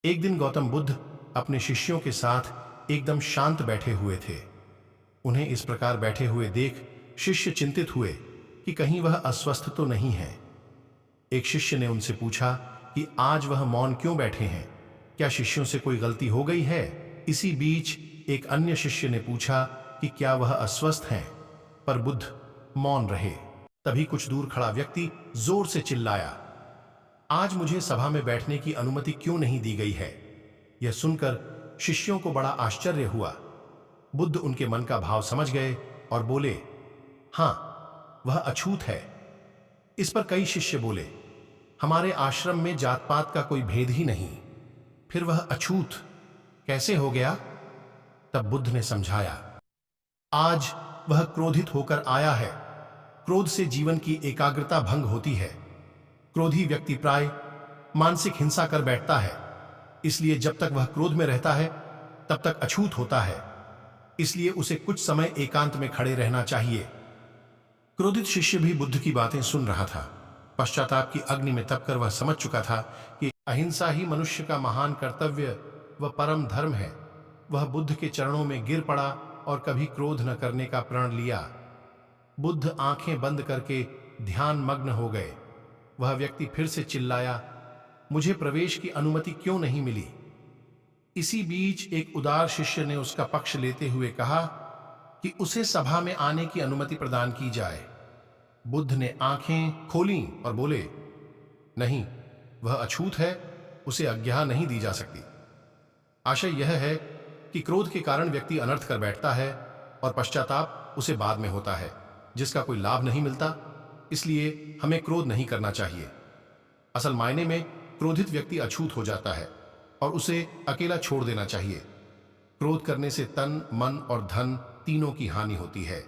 एक दिन गौतम बुद्ध अपने शिष्यों के साथ एकदम शांत बैठे हुए थे। उन्हें इस प्रकार बैठे हुए देख शिष्य चिंतित हुए कि कहीं वह अस्वस्थ तो नहीं है। एक शिष्य ने उनसे पूछा कि आज वह मौन क्यों बैठे हैं, क्या शिष्यों से कोई गलती हो गई है? इसी बीच एक अन्य शिष्य ने पूछा कि क्या वह अस्वस्थ हैं, पर बुद्ध मौन रहे। तभी कुछ दूर खड़ा व्यक्ति जोर से चिल्लाया, आज मुझे सभा में बैठने की अनुमति क्यों नहीं दी गई है? यह सुनकर शिष्यों को बड़ा आश्चर्य हुआ। बुद्ध उनके मन का भाव समझ गए और बोले, हां, वह अछूत है। इस पर कई शिष्य बोले, हमारे आश्रम में जात पात का कोई भेद ही नहीं, फिर वह अछूत कैसे हो गया? तब बुद्ध ने समझाया, आज वह क्रोधित होकर आया है। क्रोध से जीवन की एकाग्रता भंग होती है। क्रोधी व्यक्ति प्राय मानसिक हिंसा कर बैठता है, इसलिए जब तक वह क्रोध में रहता है तब तक अछूत होता है। इसलिए उसे कुछ समय एकांत में खड़े रहना चाहिए। क्रोधित शिष्य भी बुद्ध की बातें सुन रहा था। पश्चाताप की अग्नि में तपकर वह समझ चुका था कि अहिंसा ही मनुष्य का महान कर्तव्य व परम धर्म है। वह बुद्ध के चरणों में गिर पड़ा और कभी क्रोध न करने का प्रण लिया। बुद्ध आंखें बंद करके ध्यान मग्न हो गए। वह व्यक्ति फिर से चिल्लाया, मुझे प्रवेश की अनुमति क्यों नहीं मिली? इसी बीच एक उदार शिष्य ने उसका पक्ष लेते हुए कहा कि उसे सभा में आने की अनुमति प्रदान की जाए। बुद्ध ने आंखें खोलीं और बोले, नहीं, वह अछूत है, उसे आज्ञा नहीं दी जा सकती। आशय यह है कि क्रोध के कारण व्यक्ति अनर्थ कर बैठता है और पश्चाताप उसे बाद में होता है, जिसका कोई लाभ नहीं मिलता। इसलिए हमें क्रोध नहीं करना चाहिए। असल मायने में क्रोधित व्यक्ति अछूत हो जाता है और उसे अकेला छोड़ देना चाहिए। क्रोध करने से तन, मन और धन तीनों की हानि होती है।